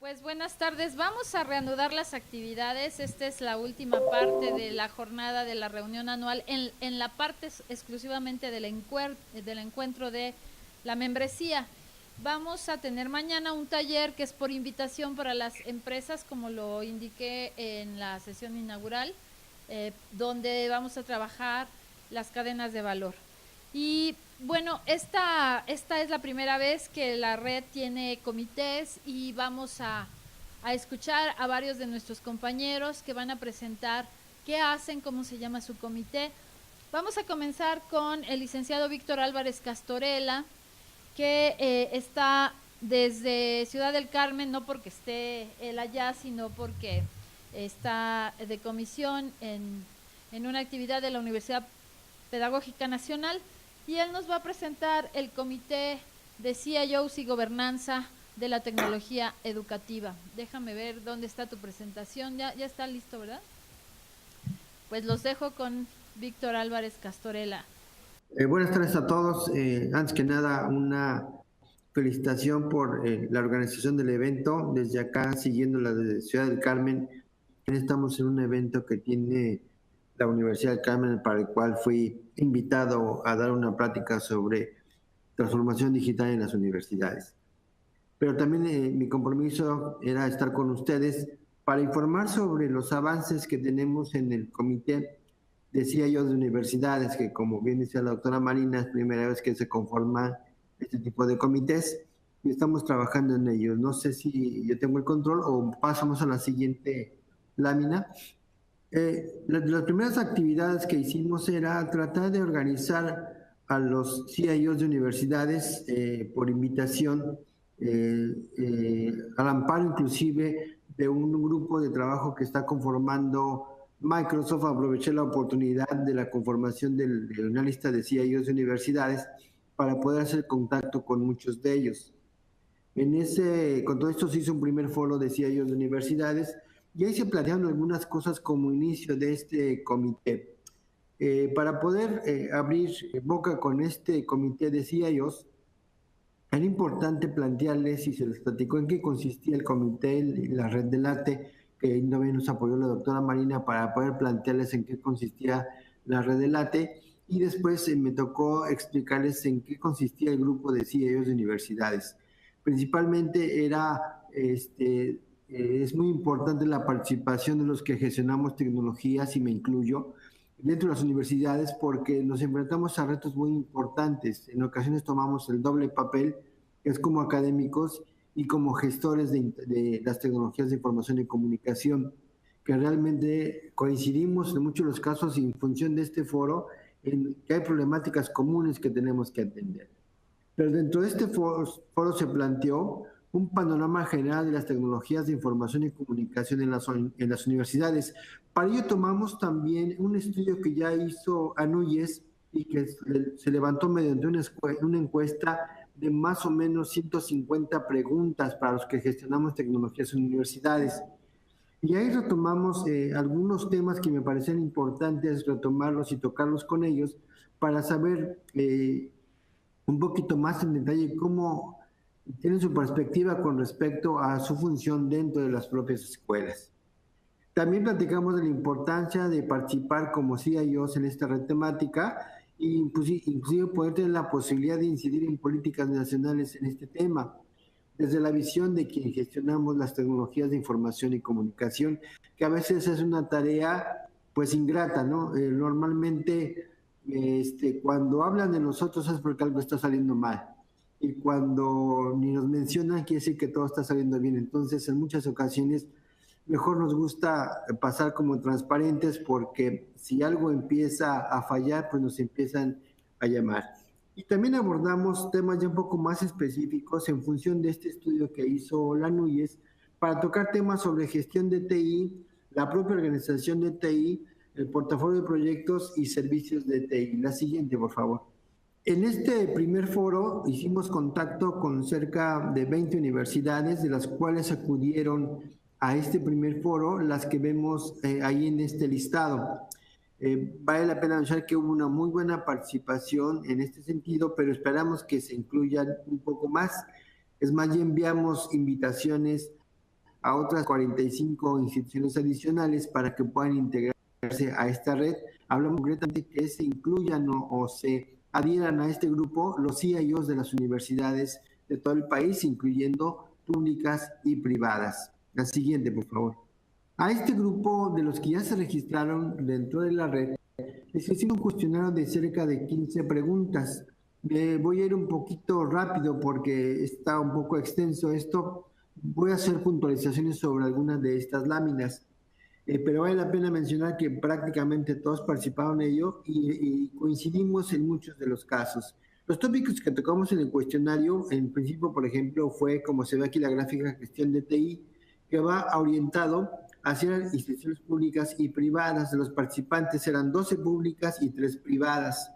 Pues buenas tardes, vamos a reanudar las actividades. Esta es la última parte de la jornada de la reunión anual en la parte exclusivamente del encuentro de la membresía. Vamos a tener mañana un taller que es por invitación para las empresas, como lo indiqué en la sesión inaugural, donde vamos a trabajar las cadenas de valor. Y bueno, esta es la primera vez que la red tiene comités y vamos a escuchar a varios de nuestros compañeros que van a presentar qué hacen, cómo se llama su comité. Vamos a comenzar con el licenciado Víctor Álvarez Castorela, que está desde Ciudad del Carmen, no porque esté él allá, sino porque está de comisión en una actividad de la Universidad Pedagógica Nacional, y él nos va a presentar el comité de CIOs y gobernanza de la tecnología educativa. Déjame ver dónde está tu presentación. Ya está listo, ¿verdad? Pues los dejo con Víctor Álvarez Castorela. Buenas tardes a todos. Antes que nada, una felicitación por la organización del evento. Desde acá, siguiendo la de Ciudad del Carmen, estamos en un evento que tiene la Universidad del Carmen, para el cual fui invitado a dar una plática sobre transformación digital en las universidades. Pero también mi compromiso era estar con ustedes para informar sobre los avances que tenemos en el comité de CIOs de universidades, que como bien decía la doctora Marina, es la primera vez que se conforma este tipo de comités y estamos trabajando en ellos. No sé si yo tengo el control o pasamos a la siguiente lámina. Las primeras actividades que hicimos era tratar de organizar a los CIOs de universidades por invitación, al amparo inclusive de un grupo de trabajo que está conformando Microsoft. Aproveché la oportunidad de la conformación de una lista de CIOs de universidades para poder hacer contacto con muchos de ellos. Con todo esto se hizo un primer foro de CIOs de universidades y ahí se plantearon algunas cosas como inicio de este comité. Para poder abrir boca con este comité de CIOs, era importante plantearles, y se les platicó en qué consistía el comité, la red del ATE, que también nos apoyó la doctora Marina para poder plantearles en qué consistía la red del ATE, y después me tocó explicarles en qué consistía el grupo de CIOs de universidades. Principalmente es muy importante la participación de los que gestionamos tecnologías, y me incluyo, dentro de las universidades, porque nos enfrentamos a retos muy importantes. En ocasiones tomamos el doble papel, que es como académicos y como gestores de las tecnologías de información y comunicación, que realmente coincidimos en muchos de los casos, y en función de este foro, en que hay problemáticas comunes que tenemos que atender. Pero dentro de este foro se planteó un panorama general de las tecnologías de información y comunicación en las universidades. Para ello tomamos también un estudio que ya hizo Anuyes y que se levantó mediante una encuesta de más o menos 150 preguntas para los que gestionamos tecnologías en universidades. Y ahí retomamos algunos temas que me parecen importantes retomarlos y tocarlos con ellos para saber un poquito más en detalle cómo tienen su perspectiva con respecto a su función dentro de las propias escuelas. También platicamos de la importancia de participar como CIOs en esta red temática e inclusive poder tener la posibilidad de incidir en políticas nacionales en este tema, desde la visión de quien gestionamos las tecnologías de información y comunicación, que a veces es una tarea pues ingrata, ¿no? Normalmente cuando hablan de nosotros es porque algo está saliendo mal, y cuando ni nos mencionan quiere decir que todo está saliendo bien. Entonces, en muchas ocasiones mejor nos gusta pasar como transparentes, porque si algo empieza a fallar, pues nos empiezan a llamar. Y también abordamos temas ya un poco más específicos en función de este estudio que hizo la Núñez, para tocar temas sobre gestión de TI, la propia organización de TI, el portafolio de proyectos y servicios de TI. La siguiente, por favor. En este primer foro hicimos contacto con cerca de 20 universidades, de las cuales acudieron a este primer foro las que vemos ahí en este listado. Vale la pena anunciar que hubo una muy buena participación en este sentido, pero esperamos que se incluyan un poco más. Es más, ya enviamos invitaciones a otras 45 instituciones adicionales para que puedan integrarse a esta red. Hablamos concretamente que se incluyan o se adhieran a este grupo los CIOs de las universidades de todo el país, incluyendo públicas y privadas. La siguiente, por favor. A este grupo de los que ya se registraron dentro de la red, les hicimos un cuestionario de cerca de 15 preguntas. Voy a ir un poquito rápido porque está un poco extenso esto. Voy a hacer puntualizaciones sobre algunas de estas láminas, pero vale la pena mencionar que prácticamente todos participaron en ello y coincidimos en muchos de los casos. Los tópicos que tocamos en el cuestionario, en principio, por ejemplo, fue, como se ve aquí la gráfica, gestión de TI, que va orientado hacia instituciones públicas y privadas. De los participantes eran 12 públicas y 3 privadas.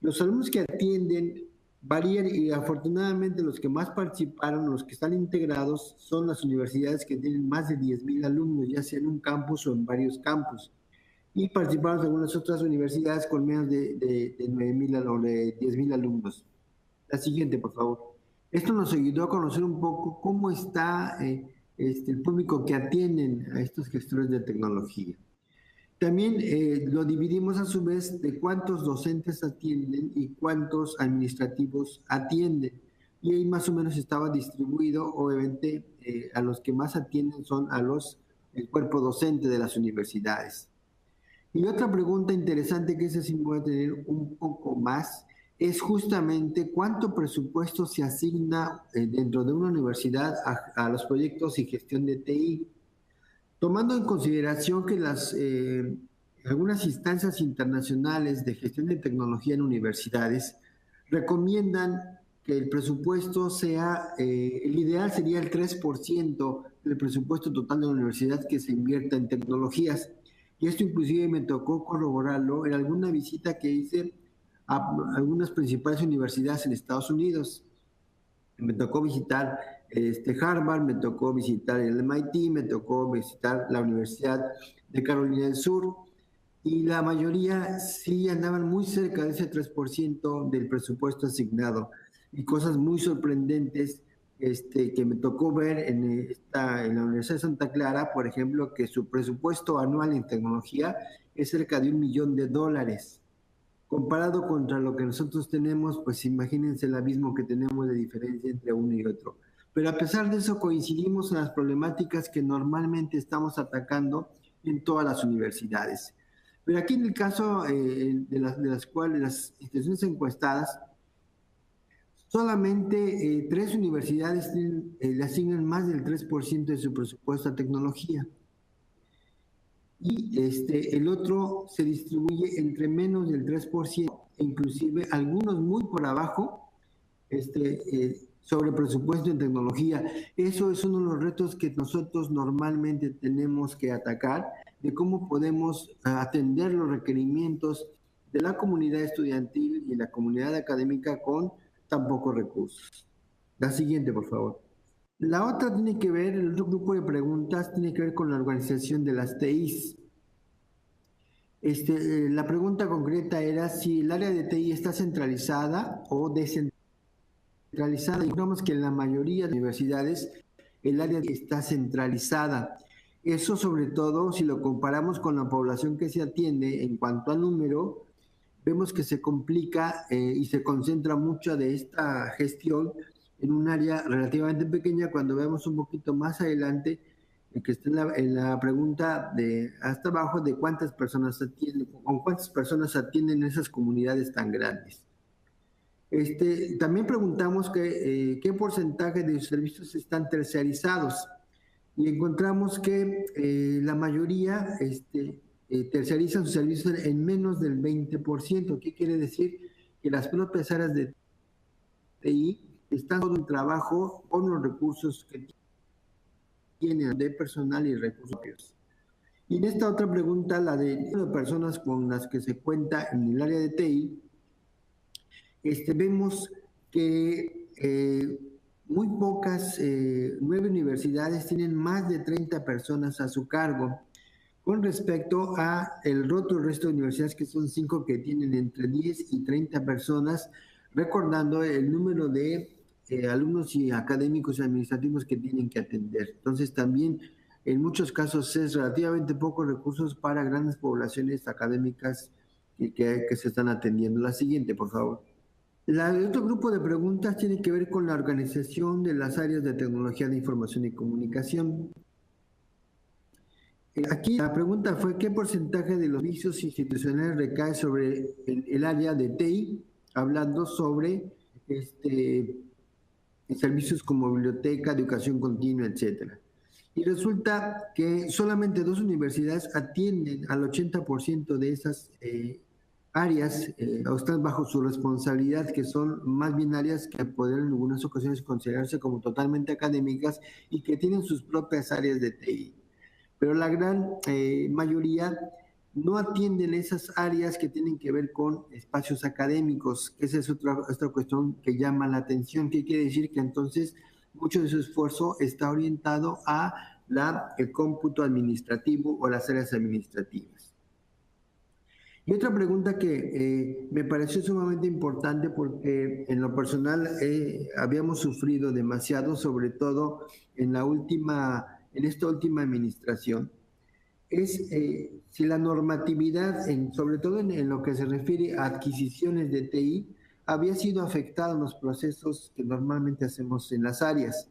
Los alumnos que atienden varían y afortunadamente los que más participaron, los que están integrados, son las universidades que tienen más de 10,000 alumnos, ya sea en un campus o en varios campus. Y participaron algunas otras universidades con menos de 9,000 o de 10,000 alumnos. La siguiente, por favor. Esto nos ayudó a conocer un poco cómo está el público que atienden a estos gestores de tecnología. También lo dividimos a su vez de cuántos docentes atienden y cuántos administrativos atienden. Y ahí más o menos estaba distribuido, obviamente, a los que más atienden son a el cuerpo docente de las universidades. Y otra pregunta interesante que esa sí me voy a tener un poco más, es justamente cuánto presupuesto se asigna dentro de una universidad a los proyectos y gestión de TI. Tomando en consideración que algunas instancias internacionales de gestión de tecnología en universidades recomiendan que el presupuesto sea, el ideal sería el 3% del presupuesto total de la universidad que se invierta en tecnologías. Y esto inclusive me tocó corroborarlo en alguna visita que hice a algunas principales universidades en Estados Unidos. Me tocó visitar Harvard, me tocó visitar el MIT, me tocó visitar la Universidad de Carolina del Sur, y la mayoría sí andaban muy cerca de ese 3% del presupuesto asignado. Y cosas muy sorprendentes que me tocó ver en la Universidad de Santa Clara, por ejemplo, que su presupuesto anual en tecnología es cerca de $1 millón. Comparado contra lo que nosotros tenemos, pues imagínense el abismo que tenemos de diferencia entre uno y otro. Pero a pesar de eso coincidimos en las problemáticas que normalmente estamos atacando en todas las universidades. Pero aquí en el caso de las cuales las instituciones encuestadas, solamente 3 universidades le asignan más del 3% de su presupuesto a tecnología. Y el otro se distribuye entre menos del 3%, inclusive algunos muy por abajo, sobre presupuesto en tecnología. Eso es uno de los retos que nosotros normalmente tenemos que atacar, de cómo podemos atender los requerimientos de la comunidad estudiantil y la comunidad académica con tan pocos recursos. La siguiente, por favor. La otra tiene que ver, el otro grupo de preguntas tiene que ver con la organización de las TIs. La pregunta concreta era si el área de TI está centralizada o descentralizada. Y digamos que en la mayoría de universidades el área está centralizada. Eso sobre todo si lo comparamos con la población que se atiende en cuanto a número, vemos que se complica y se concentra mucho de esta gestión en un área relativamente pequeña. Cuando vemos un poquito más adelante, que está en la pregunta de hasta abajo, de cuántas personas atienden, con cuántas personas atienden esas comunidades tan grandes. También preguntamos qué porcentaje de sus servicios están terciarizados, y encontramos que la mayoría terciarizan sus servicios en menos del 20%. ¿Qué quiere decir? Que las propias áreas de TI están todo en trabajo con los recursos que tienen de personal y recursos propios. Y en esta otra pregunta, la de número de personas con las que se cuenta en el área de TI, vemos que muy pocas, 9 universidades tienen más de 30 personas a su cargo, con respecto a el otro resto de universidades, que son 5 que tienen entre 10 y 30 personas, recordando el número de alumnos y académicos y administrativos que tienen que atender. Entonces también en muchos casos es relativamente pocos recursos para grandes poblaciones académicas que se están atendiendo. La siguiente, por favor. El otro grupo de preguntas tiene que ver con la organización de las áreas de tecnología de información y comunicación. Aquí la pregunta fue: ¿qué porcentaje de los vicios institucionales recae sobre el área de TI? Hablando sobre servicios como biblioteca, educación continua, etcétera. Y resulta que solamente 2 universidades atienden al 80% de esas áreas o están bajo su responsabilidad, que son más bien áreas que pueden en algunas ocasiones considerarse como totalmente académicas y que tienen sus propias áreas de TI. Pero la gran mayoría no atienden esas áreas que tienen que ver con espacios académicos. Esa es otra cuestión que llama la atención, que quiere decir que entonces mucho de su esfuerzo está orientado a el cómputo administrativo o las áreas administrativas. Y otra pregunta que me pareció sumamente importante, porque en lo personal habíamos sufrido demasiado, sobre todo en esta última administración, es si la normatividad, sobre todo en lo que se refiere a adquisiciones de TI, había sido afectada en los procesos que normalmente hacemos en las áreas.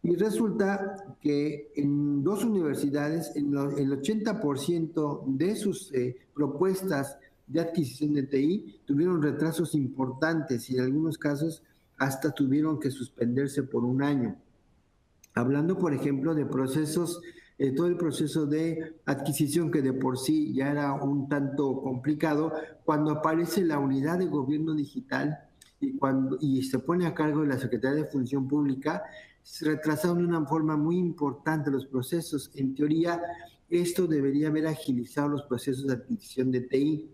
Y resulta que en 2 universidades, el 80% de sus propuestas de adquisición de TI tuvieron retrasos importantes y en algunos casos hasta tuvieron que suspenderse por 1 año. Hablando, por ejemplo, de procesos, todo el proceso de adquisición, que de por sí ya era un tanto complicado, cuando aparece la unidad de gobierno digital y se pone a cargo de la Secretaría de Función Pública, se retrasaron de una forma muy importante los procesos. En teoría, esto debería haber agilizado los procesos de adquisición de TI,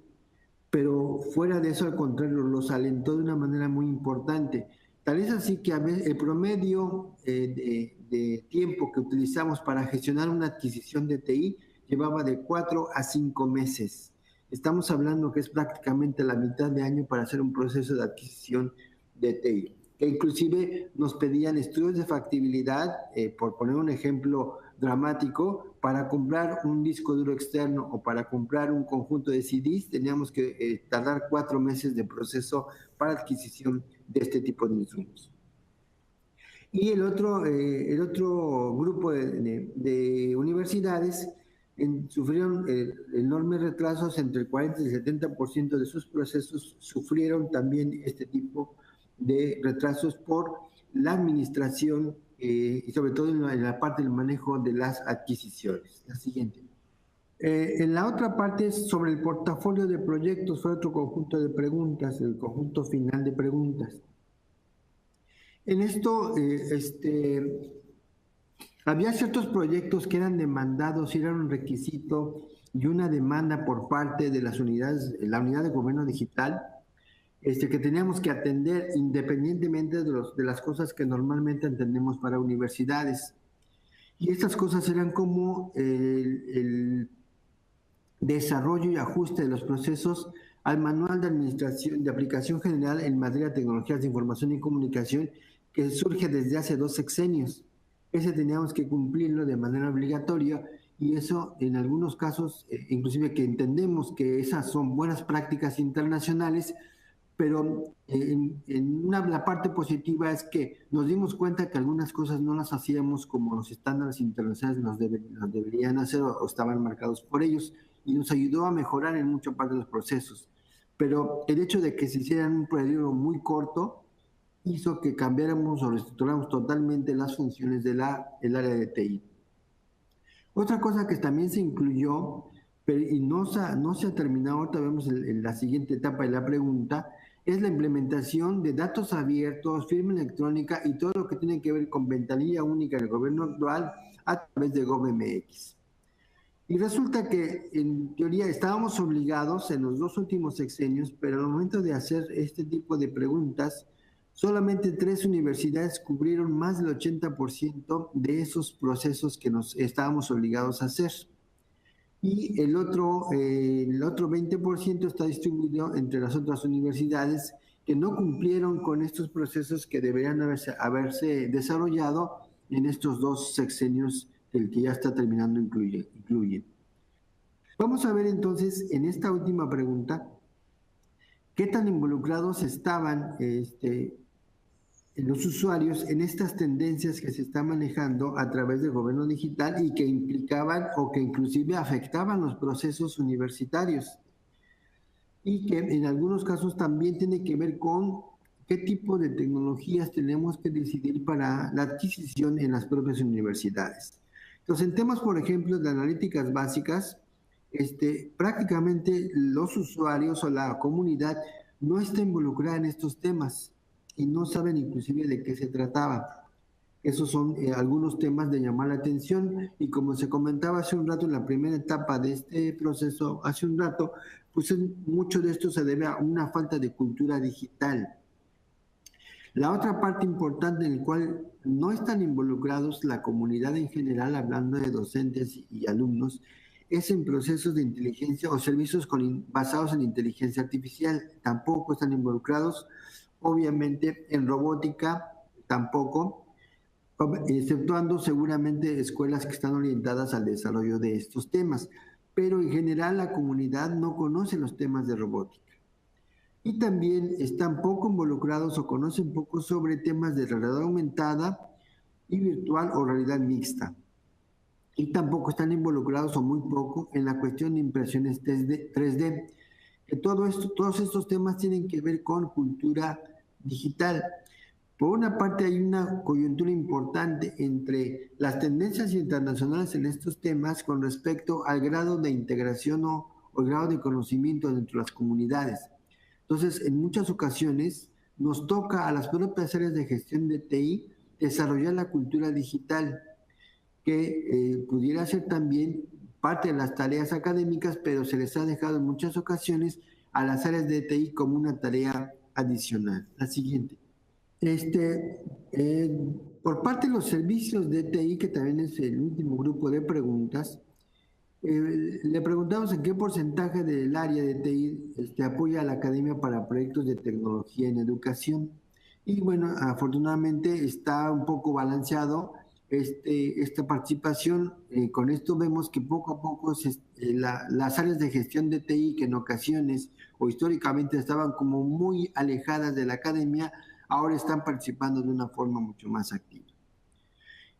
pero fuera de eso, al contrario, los alentó de una manera muy importante. Tal es así que el promedio de tiempo que utilizamos para gestionar una adquisición de TI llevaba de 4 a 5 meses. Estamos hablando que es prácticamente la mitad de año para hacer un proceso de adquisición de TI, que inclusive nos pedían estudios de factibilidad, por poner un ejemplo dramático, para comprar un disco duro externo o para comprar un conjunto de CDs, teníamos que tardar 4 meses de proceso para adquisición de este tipo de insumos. Y el otro grupo de universidades sufrieron enormes retrasos. Entre el 40 y el 70% de sus procesos sufrieron también este tipo de retrasos por la administración y sobre todo en la parte del manejo de las adquisiciones. La siguiente. En la otra parte, sobre el portafolio de proyectos, fue otro conjunto de preguntas, el conjunto final de preguntas. En esto, había ciertos proyectos que eran demandados y eran un requisito y una demanda por parte de las unidades, la unidad de gobierno digital, que teníamos que atender independientemente de las cosas que normalmente entendemos para universidades. Y estas cosas eran como el desarrollo y ajuste de los procesos al manual de administración de aplicación general en materia de tecnologías de información y comunicación, que surge desde hace 2 sexenios. Ese teníamos que cumplirlo de manera obligatoria, y eso en algunos casos, inclusive que entendemos que esas son buenas prácticas internacionales, pero la parte positiva es que nos dimos cuenta que algunas cosas no las hacíamos como los estándares internacionales nos deberían hacer o estaban marcados por ellos, y nos ayudó a mejorar en mucha parte de los procesos. Pero el hecho de que se hiciera en un periodo muy corto hizo que cambiáramos o reestructuráramos totalmente las funciones del área de TI. Otra cosa que también se incluyó, pero y no se ha terminado, ahorita vemos en la siguiente etapa de la pregunta, es la implementación de datos abiertos, firma electrónica y todo lo que tiene que ver con ventanilla única del gobierno actual a través de GovMX. Y resulta que en teoría estábamos obligados en los 2 últimos sexenios, pero al momento de hacer este tipo de preguntas, solamente 3 universidades cubrieron más del 80% de esos procesos que nos estábamos obligados a hacer. Y el otro 20% está distribuido entre las otras universidades, que no cumplieron con estos procesos que deberían haberse desarrollado en estos 2 sexenios que el que ya está terminando incluye. Vamos a ver entonces en esta última pregunta qué tan involucrados estaban los usuarios en estas tendencias que se están manejando a través del gobierno digital y que implicaban o que inclusive afectaban los procesos universitarios, y que en algunos casos también tiene que ver con qué tipo de tecnologías tenemos que decidir para la adquisición en las propias universidades. Entonces, en temas, por ejemplo, de analíticas básicas, prácticamente los usuarios o la comunidad no está involucrada en estos temas y no saben inclusive de qué se trataba. Esos son algunos temas de llamar la atención, y como se comentaba hace un rato en la primera etapa de este proceso, hace un rato, pues mucho de esto se debe a una falta de cultura digital. La otra parte importante en la cual no están involucrados la comunidad en general, hablando de docentes y alumnos, es en procesos de inteligencia o servicios basados en inteligencia artificial. Tampoco están involucrados. Obviamente en robótica tampoco, exceptuando seguramente escuelas que están orientadas al desarrollo de estos temas, pero en general la comunidad no conoce los temas de robótica. Y también están poco involucrados o conocen poco sobre temas de realidad aumentada y virtual o realidad mixta. Y tampoco están involucrados o muy poco en la cuestión de impresiones 3D. Que todos estos temas tienen que ver con cultura digital. Por una parte hay una coyuntura importante entre las tendencias internacionales en estos temas con respecto al grado de integración o el grado de conocimiento dentro de las comunidades. Entonces, en muchas ocasiones nos toca a las propias áreas de gestión de TI desarrollar la cultura digital, que pudiera ser también parte de las tareas académicas, pero se les ha dejado en muchas ocasiones a las áreas de TI como una tarea adicional. La siguiente. Por parte de los servicios de TI, que también es el último grupo de preguntas, le preguntamos en qué porcentaje del área de TI apoya a la academia para proyectos de tecnología en educación. Y bueno, afortunadamente está un poco balanceado esta participación. Con esto vemos que poco a poco las áreas de gestión de TI, que en ocasiones o históricamente estaban como muy alejadas de la academia, ahora están participando de una forma mucho más activa.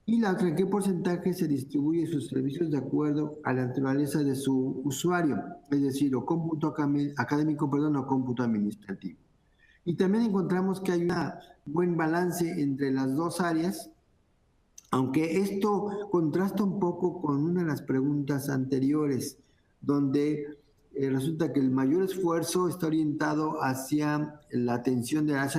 Y la otra, ¿en qué porcentaje se distribuye sus servicios de acuerdo a la naturaleza de su usuario? Es decir, o cómputo académico, o cómputo administrativo. Y también encontramos que hay un buen balance entre las dos áreas, aunque esto contrasta un poco con una de las preguntas anteriores, donde resulta que el mayor esfuerzo está orientado hacia la atención de las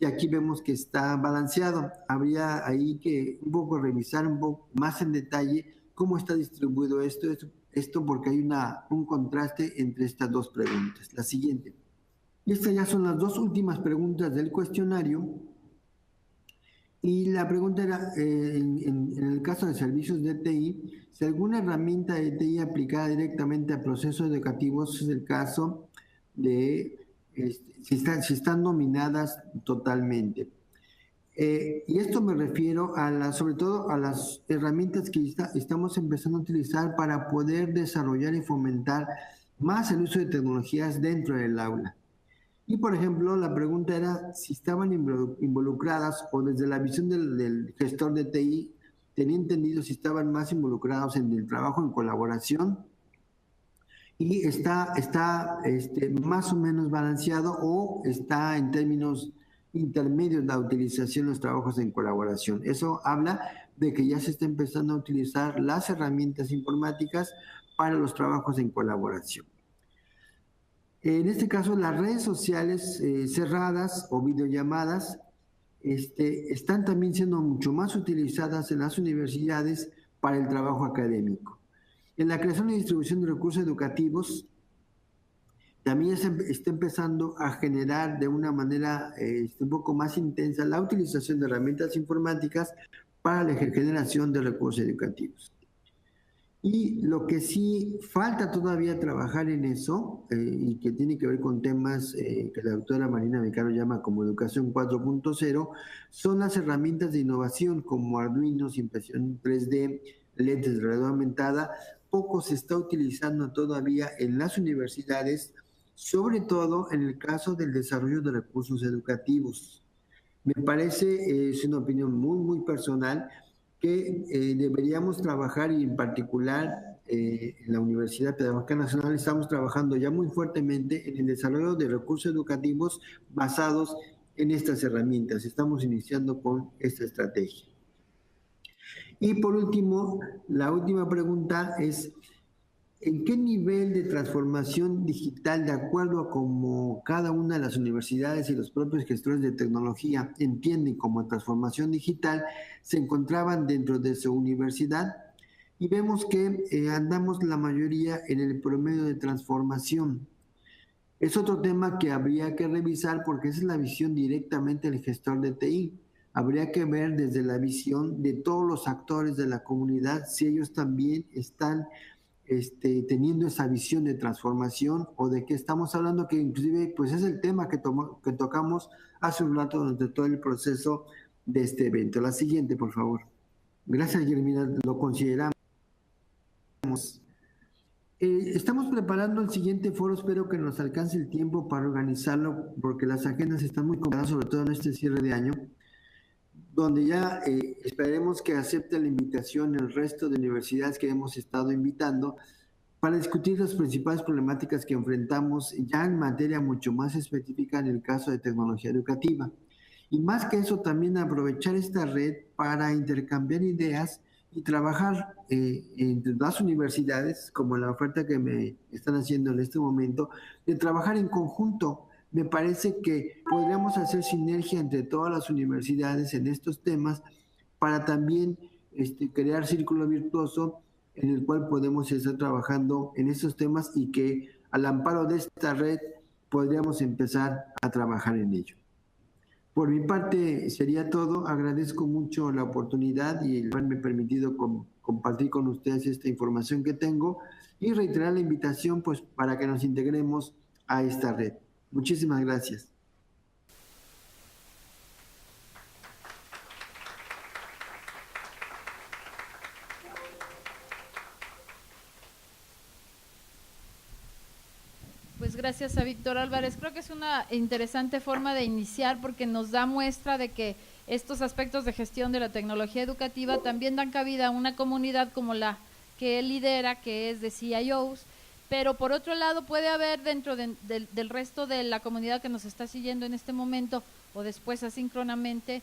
y aquí vemos que está balanceado. Habría ahí que un poco revisar un poco más en detalle cómo está distribuido esto porque hay un contraste entre estas dos preguntas. La siguiente. Y estas ya son las dos últimas preguntas del cuestionario. Y la pregunta era, en el caso de servicios de TI, si alguna herramienta de TI aplicada directamente a procesos educativos es el caso de si están dominadas totalmente. Y esto me refiero sobre todo a las herramientas que estamos empezando a utilizar para poder desarrollar y fomentar más el uso de tecnologías dentro del aula. Y, por ejemplo, la pregunta era si estaban involucradas o desde la visión del gestor de TI, tenía entendido si estaban más involucrados en el trabajo en colaboración, y está más o menos balanceado o está en términos intermedios la utilización de los trabajos en colaboración. Eso habla de que ya se está empezando a utilizar las herramientas informáticas para los trabajos en colaboración. En este caso, las redes sociales cerradas o videollamadas están también siendo mucho más utilizadas en las universidades para el trabajo académico. En la creación y distribución de recursos educativos, también se está empezando a generar de una manera un poco más intensa la utilización de herramientas informáticas para la generación de recursos educativos. Y lo que sí falta todavía trabajar en eso, y que tiene que ver con temas que la doctora Marina Mecaro llama como educación 4.0, son las herramientas de innovación como Arduino, impresión 3D, lentes de realidad aumentada. Poco se está utilizando todavía en las universidades, sobre todo en el caso del desarrollo de recursos educativos. Me parece, es una opinión muy personal, que deberíamos trabajar y en particular en la Universidad Pedagógica Nacional estamos trabajando ya muy fuertemente en el desarrollo de recursos educativos basados en estas herramientas. Estamos iniciando con esta estrategia. Y por último, la última pregunta es, ¿en qué nivel de transformación digital, de acuerdo a cómo cada una de las universidades y los propios gestores de tecnología entienden como transformación digital, se encontraban dentro de su universidad? Y vemos que andamos la mayoría en el promedio de transformación. Es otro tema que habría que revisar porque esa es la visión directamente del gestor de TI. Habría que ver desde la visión de todos los actores de la comunidad si ellos también están teniendo esa visión de transformación o de qué estamos hablando, que inclusive pues es el tema que tocamos hace un rato durante todo el proceso de este evento. La siguiente, por favor. Gracias, Guillermina, lo consideramos. Estamos preparando el siguiente foro, espero que nos alcance el tiempo para organizarlo, porque las agendas están muy complicadas, sobre todo en este cierre de año, donde ya esperemos que acepte la invitación el resto de universidades que hemos estado invitando para discutir las principales problemáticas que enfrentamos ya en materia mucho más específica en el caso de tecnología educativa. Y más que eso, también aprovechar esta red para intercambiar ideas y trabajar entre las universidades, como la oferta que me están haciendo en este momento, de trabajar en conjunto. Me parece que podríamos hacer sinergia entre todas las universidades en estos temas para también crear círculo virtuoso en el cual podemos estar trabajando en estos temas y que al amparo de esta red podríamos empezar a trabajar en ello. Por mi parte sería todo. Agradezco mucho la oportunidad y el haberme permitido compartir con ustedes esta información que tengo y reiterar la invitación pues para que nos integremos a esta red. Muchísimas gracias. Pues gracias a Víctor Álvarez. Creo que es una interesante forma de iniciar porque nos da muestra de que estos aspectos de gestión de la tecnología educativa también dan cabida a una comunidad como la que él lidera, que es de CIOs, pero por otro lado puede haber dentro del resto de la comunidad que nos está siguiendo en este momento o después asíncronamente,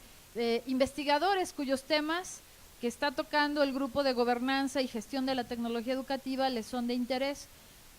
investigadores cuyos temas que está tocando el grupo de gobernanza y gestión de la tecnología educativa les son de interés.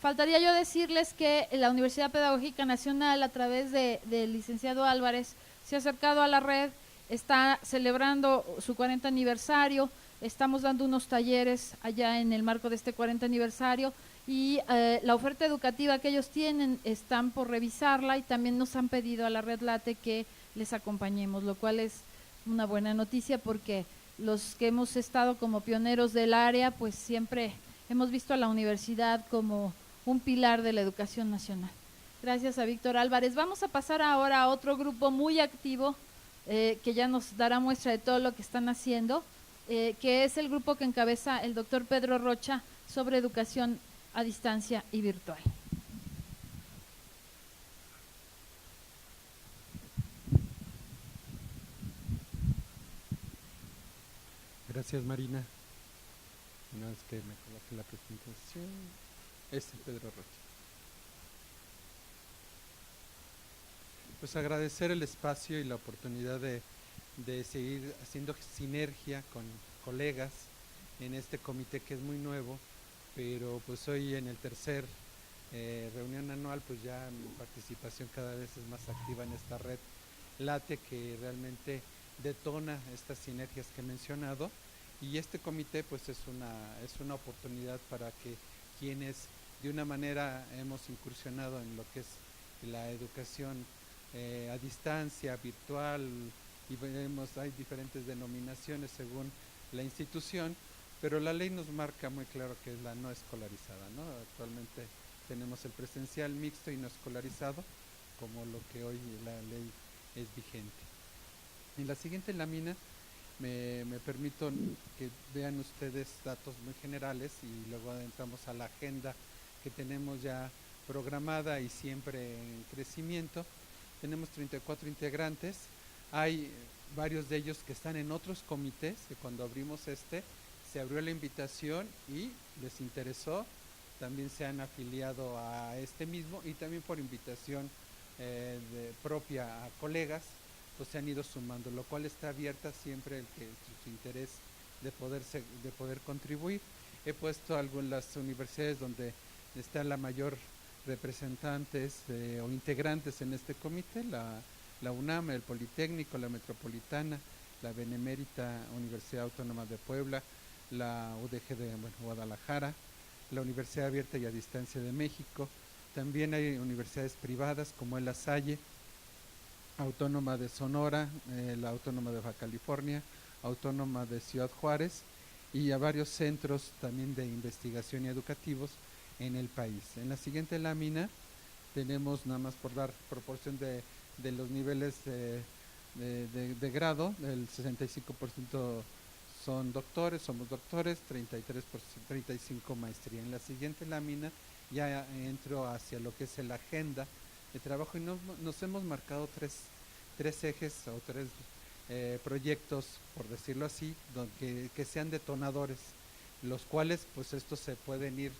Faltaría yo decirles que la Universidad Pedagógica Nacional, a través del licenciado Álvarez, se ha acercado a la red, está celebrando su 40 aniversario, estamos dando unos talleres allá en el marco de este 40 aniversario y la oferta educativa que ellos tienen están por revisarla y también nos han pedido a la Red Late que les acompañemos, lo cual es una buena noticia porque los que hemos estado como pioneros del área, pues siempre hemos visto a la universidad como un pilar de la educación nacional. Gracias a Víctor Álvarez. Vamos a pasar ahora a otro grupo muy activo que ya nos dará muestra de todo lo que están haciendo, que es el grupo que encabeza el doctor Pedro Rocha sobre educación a distancia y virtual. Gracias, Marina. Una vez que me coloque la presentación, es Pedro Rocha. Pues agradecer el espacio y la oportunidad de seguir haciendo sinergia con colegas en este comité que es muy nuevo, pero pues hoy en el tercer reunión anual, pues ya mi participación cada vez es más activa en esta red Late que realmente detona estas sinergias que he mencionado, y este comité pues es una oportunidad para que quienes de una manera hemos incursionado en lo que es la educación a distancia, virtual, y veremos, hay diferentes denominaciones según la institución, pero la ley nos marca muy claro que es la no escolarizada, ¿no? Actualmente tenemos el presencial mixto y no escolarizado, como lo que hoy la ley es vigente. En la siguiente lámina me permito que vean ustedes datos muy generales y luego entramos a la agenda que tenemos ya programada y siempre en crecimiento. Tenemos 34 integrantes, hay varios de ellos que están en otros comités, que cuando abrimos se abrió la invitación y les interesó, también se han afiliado a este mismo y también por invitación propia a colegas, pues se han ido sumando, lo cual está abierta siempre el que su interés de poder contribuir. He puesto algunas universidades donde están la mayor representantes o integrantes en este comité, la UNAM, el Politécnico, la Metropolitana, la Benemérita Universidad Autónoma de Puebla, la UDG de Guadalajara, la Universidad Abierta y a Distancia de México. También hay universidades privadas como el La Salle, Autónoma de Sonora, la Autónoma de Baja California, Autónoma de Ciudad Juárez y a varios centros también de investigación y educativos en el país. En la siguiente lámina tenemos, nada más por dar proporción de los niveles de grado, el 65% son doctores, somos doctores, 35 maestría. En la siguiente lámina ya entro hacia lo que es la agenda de trabajo y nos hemos marcado tres ejes o tres proyectos, por decirlo así, que sean detonadores, los cuales pues estos se pueden ir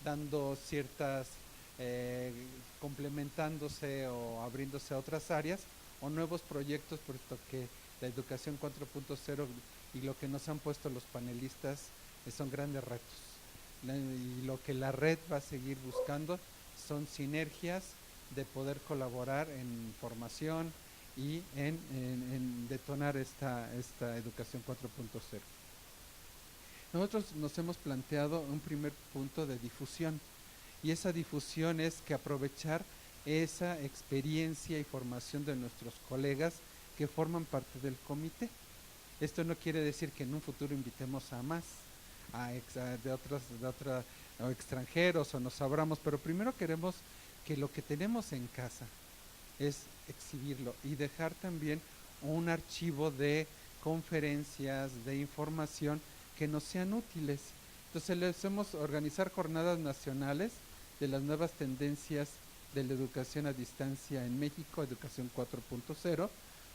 dando ciertas, complementándose o abriéndose a otras áreas o nuevos proyectos, puesto que la educación 4.0 y lo que nos han puesto los panelistas son grandes retos. Y lo que la red va a seguir buscando son sinergias de poder colaborar en formación y en detonar esta educación 4.0. Nosotros nos hemos planteado un primer punto de difusión y esa difusión es que aprovechar esa experiencia y formación de nuestros colegas que forman parte del comité. Esto no quiere decir que en un futuro invitemos a más, o extranjeros o nos abramos, pero primero queremos que lo que tenemos en casa es exhibirlo y dejar también un archivo de conferencias, de información que nos sean útiles. Entonces les hacemos organizar jornadas nacionales de las nuevas tendencias de la educación a distancia en México, educación 4.0,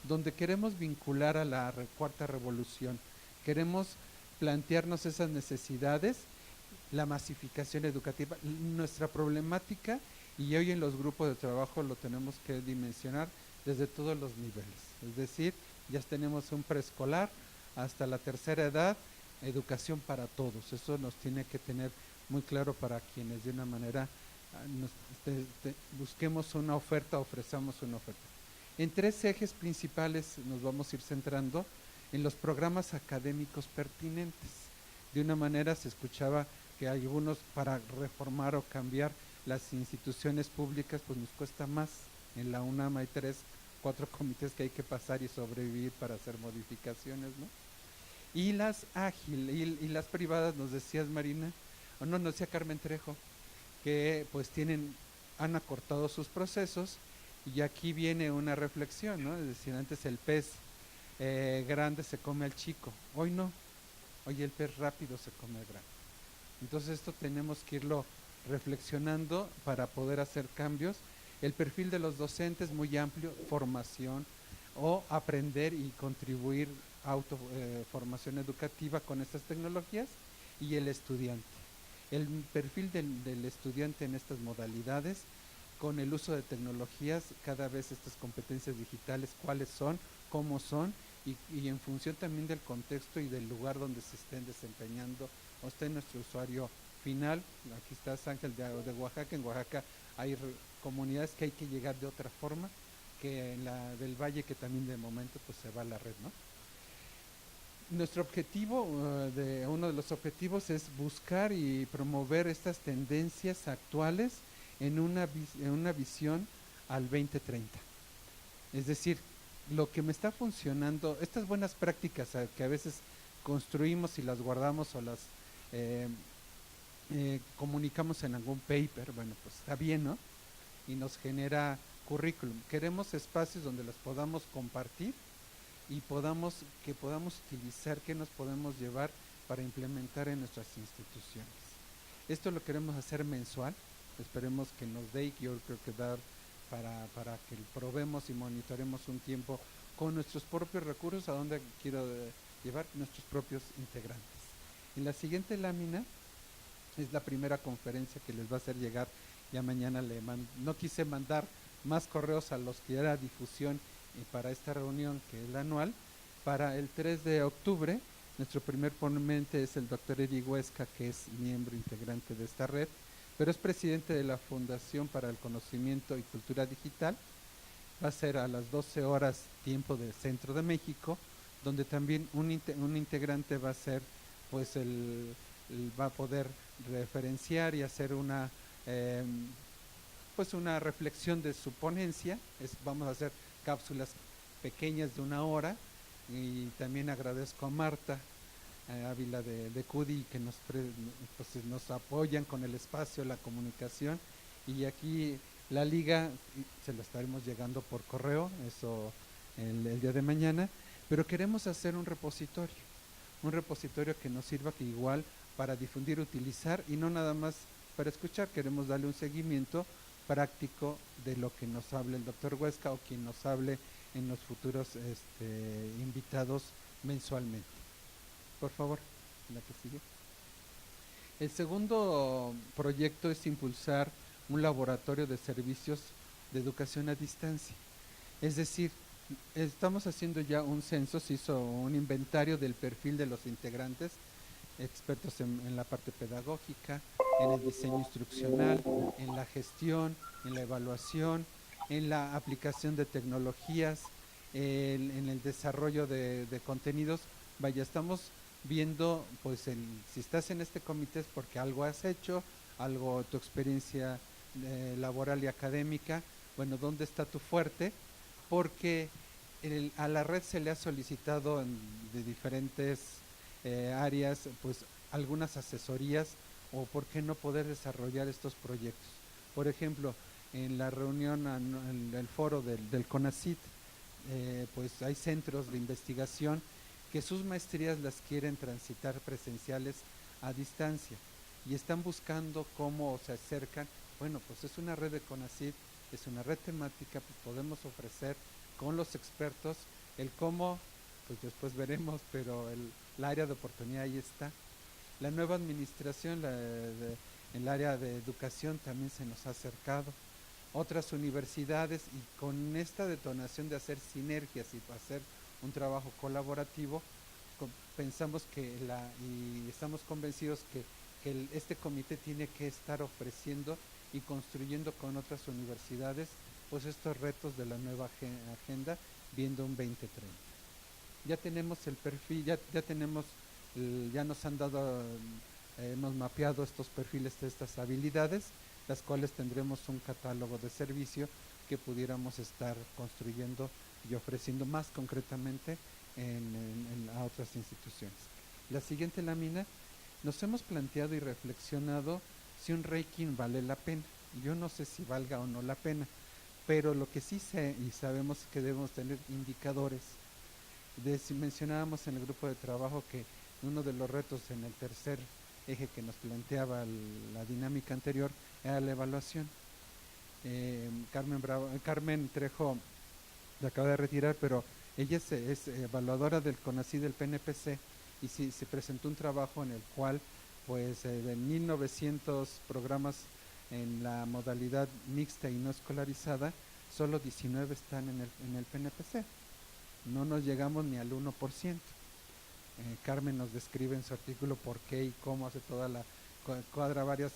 donde queremos vincular a la cuarta revolución, queremos plantearnos esas necesidades, la masificación educativa, nuestra problemática, y hoy en los grupos de trabajo lo tenemos que dimensionar desde todos los niveles, es decir, ya tenemos un preescolar hasta la tercera edad, educación para todos, eso nos tiene que tener muy claro para quienes de una manera busquemos una oferta, ofrezcamos una oferta. En tres ejes principales nos vamos a ir centrando en los programas académicos pertinentes. De una manera se escuchaba que algunos para reformar o cambiar las instituciones públicas pues nos cuesta más. En la UNAM hay 4 comités que hay que pasar y sobrevivir para hacer modificaciones, ¿no? Y las y las privadas, nos decías Marina, o no, nos decía Carmen Trejo, que pues han acortado sus procesos y aquí viene una reflexión, ¿no? Es decir, antes el pez grande se come al chico, hoy no, hoy el pez rápido se come al grande. Entonces esto tenemos que irlo reflexionando para poder hacer cambios. El perfil de los docentes muy amplio, formación o aprender y contribuir formación educativa con estas tecnologías, y el estudiante. El perfil del estudiante en estas modalidades, con el uso de tecnologías, cada vez estas competencias digitales, cuáles son, cómo son, y en función también del contexto y del lugar donde se estén desempeñando. Usted es nuestro usuario final, aquí está Ángel de Oaxaca. En Oaxaca hay comunidades que hay que llegar de otra forma que en la del Valle, que también de momento pues se va a la red, ¿no? Nuestro objetivo, uno de los objetivos es buscar y promover estas tendencias actuales en una visión al 2030. Es decir, lo que me está funcionando, estas buenas prácticas que a veces construimos y las guardamos o las comunicamos en algún paper, bueno, pues está bien, ¿no? Y nos genera currículum. Queremos espacios donde las podamos compartir y que podamos utilizar, que nos podemos llevar para implementar en nuestras instituciones. Esto lo queremos hacer mensual, esperemos que nos dé, y yo creo que dar para que probemos y monitoremos un tiempo con nuestros propios recursos, a donde quiero llevar nuestros propios integrantes. En la siguiente lámina es la primera conferencia que les va a hacer llegar, ya mañana no quise mandar más correos a los que era difusión para esta reunión, que es la anual. Para el 3 de octubre, nuestro primer ponente es el doctor Eri Huesca, que es miembro integrante de esta red, pero es presidente de la Fundación para el Conocimiento y Cultura Digital. Va a ser a las 12 horas tiempo del Centro de México, donde también un integrante va a ser, pues va a poder referenciar y hacer una reflexión de su ponencia. Vamos a hacer cápsulas pequeñas de 1 hora, y también agradezco a Marta Ávila de CUDI, que nos apoyan con el espacio, la comunicación, y aquí la liga se la estaremos llegando por correo, eso el día de mañana, pero queremos hacer un repositorio que nos sirva que igual para difundir, utilizar, y no nada más para escuchar. Queremos darle un seguimiento práctico de lo que nos hable el doctor Huesca o quien nos hable en los futuros invitados mensualmente. Por favor, la que sigue. El segundo proyecto es impulsar un laboratorio de servicios de educación a distancia. Es decir, estamos haciendo ya un censo, se hizo un inventario del perfil de los integrantes, expertos en la parte pedagógica, en el diseño instruccional, en la gestión, en la evaluación, en la aplicación de tecnologías, en el desarrollo de contenidos. Vaya, estamos viendo, pues, si estás en este comité es porque algo has hecho, algo, tu experiencia laboral y académica, bueno, ¿dónde está tu fuerte? Porque a la red se le ha solicitado de diferentes áreas, pues, algunas asesorías, o por qué no poder desarrollar estos proyectos. Por ejemplo, en la reunión, en el foro del CONACYT, pues hay centros de investigación que sus maestrías las quieren transitar presenciales a distancia, y están buscando cómo se acercan. Bueno, pues es una red de CONACYT, es una red temática, pues podemos ofrecer con los expertos el cómo, pues después veremos, pero el área de oportunidad ahí está. La nueva administración, en el área de educación, también se nos ha acercado. Otras universidades, y con esta detonación de hacer sinergias y hacer un trabajo colaborativo, pensamos y estamos convencidos que este comité tiene que estar ofreciendo y construyendo con otras universidades, pues, estos retos de la nueva agenda, viendo un 2030. Ya tenemos el perfil, ya nos han dado, hemos mapeado estos perfiles de estas habilidades, las cuales tendremos un catálogo de servicio que pudiéramos estar construyendo y ofreciendo más concretamente a otras instituciones. La siguiente lámina, nos hemos planteado y reflexionado si un ranking vale la pena. Yo no sé si valga o no la pena, pero lo que sí sé y sabemos es que debemos tener indicadores. Si mencionábamos en el grupo de trabajo que uno de los retos en el tercer eje que nos planteaba la dinámica anterior era la evaluación. Carmen Trejo la acaba de retirar, pero ella es evaluadora del CONACYT del PNPC, y se presentó un trabajo en el cual, pues, de 1900 programas en la modalidad mixta y no escolarizada, solo 19 están en el PNPC. No nos llegamos ni al 1%. Carmen nos describe en su artículo por qué y cómo hace toda la cuadra varias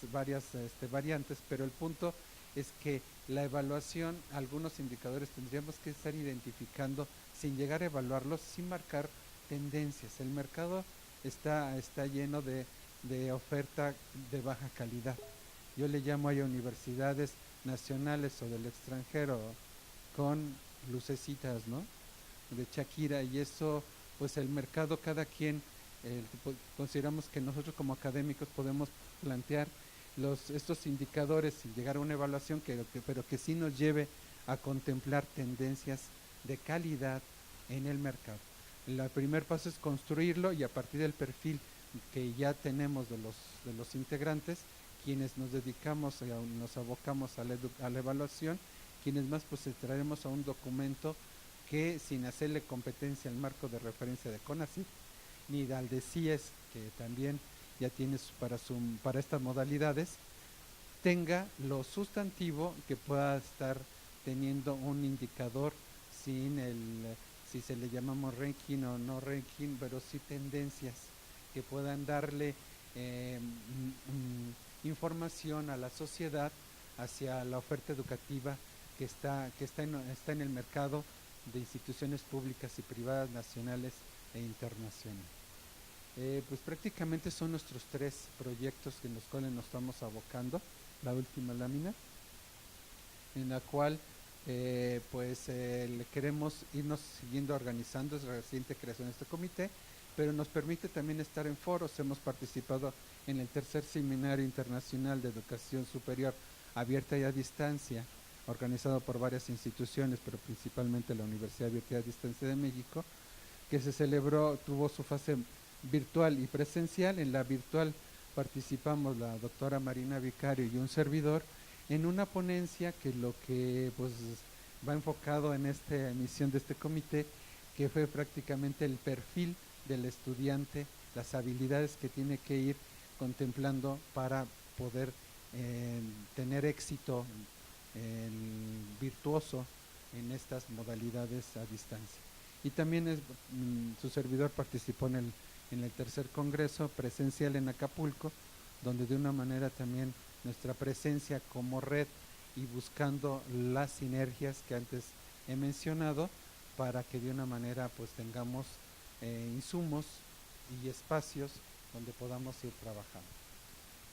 variantes, pero el punto es que la evaluación, algunos indicadores tendríamos que estar identificando sin llegar a evaluarlos, sin marcar tendencias. El mercado está lleno de oferta de baja calidad. Yo le llamo a universidades nacionales o del extranjero con lucecitas, ¿no?, de Shakira, y eso, pues el mercado, cada quien consideramos que nosotros como académicos podemos plantear estos indicadores y llegar a una evaluación pero que sí nos lleve a contemplar tendencias de calidad en el mercado. El primer paso es construirlo, y a partir del perfil que ya tenemos de los integrantes, quienes nos dedicamos, nos abocamos a la evaluación, quienes más pues traeremos a un documento que, sin hacerle competencia al marco de referencia de CONACYT ni al de CIES, que también ya tiene para estas modalidades, tenga lo sustantivo que pueda estar teniendo un indicador sin si se le llamamos ranking o no ranking, pero sí tendencias que puedan darle información a la sociedad hacia la oferta educativa que está en el mercado de instituciones públicas y privadas, nacionales e internacionales. Pues prácticamente son nuestros 3 proyectos en los cuales nos estamos abocando. La última lámina, en la cual le queremos irnos siguiendo organizando. Es la reciente creación de este comité, pero nos permite también estar en foros. Hemos participado en el tercer Seminario Internacional de Educación Superior Abierta y a Distancia, organizado por varias instituciones, pero principalmente la Universidad Abierta y a Distancia de México, que se celebró, tuvo su fase virtual y presencial. En la virtual participamos la doctora Marina Vicario y un servidor en una ponencia que lo que pues va enfocado en esta emisión de este comité, que fue prácticamente el perfil del estudiante, las habilidades que tiene que ir contemplando para poder tener éxito virtuoso en estas modalidades a distancia. Y también su servidor participó en el tercer congreso presencial en Acapulco, donde de una manera también nuestra presencia como red y buscando las sinergias que antes he mencionado, para que de una manera pues tengamos insumos y espacios donde podamos ir trabajando.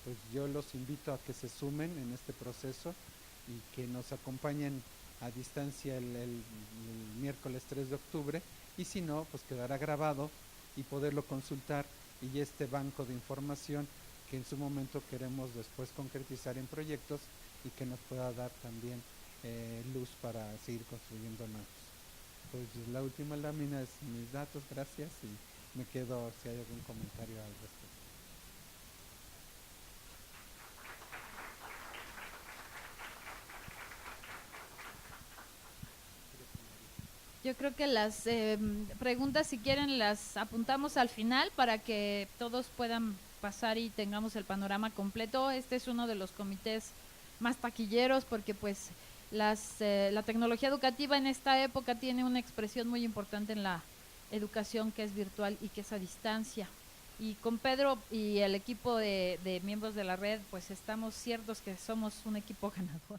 Pues yo los invito a que se sumen en este proceso y que nos acompañen a distancia el miércoles 3 de octubre, y si no, pues quedará grabado y poderlo consultar, y este banco de información que en su momento queremos después concretizar en proyectos y que nos pueda dar también luz para seguir construyendo nuevos. Pues la última lámina es mis datos, gracias, y me quedo si hay algún comentario al respecto. Yo creo que las preguntas, si quieren, las apuntamos al final para que todos puedan pasar y tengamos el panorama completo. Este es uno de los comités más taquilleros porque pues la tecnología educativa en esta época tiene una expresión muy importante en la educación, que es virtual y que es a distancia. Y con Pedro y el equipo de miembros de la red, pues estamos ciertos que somos un equipo ganador.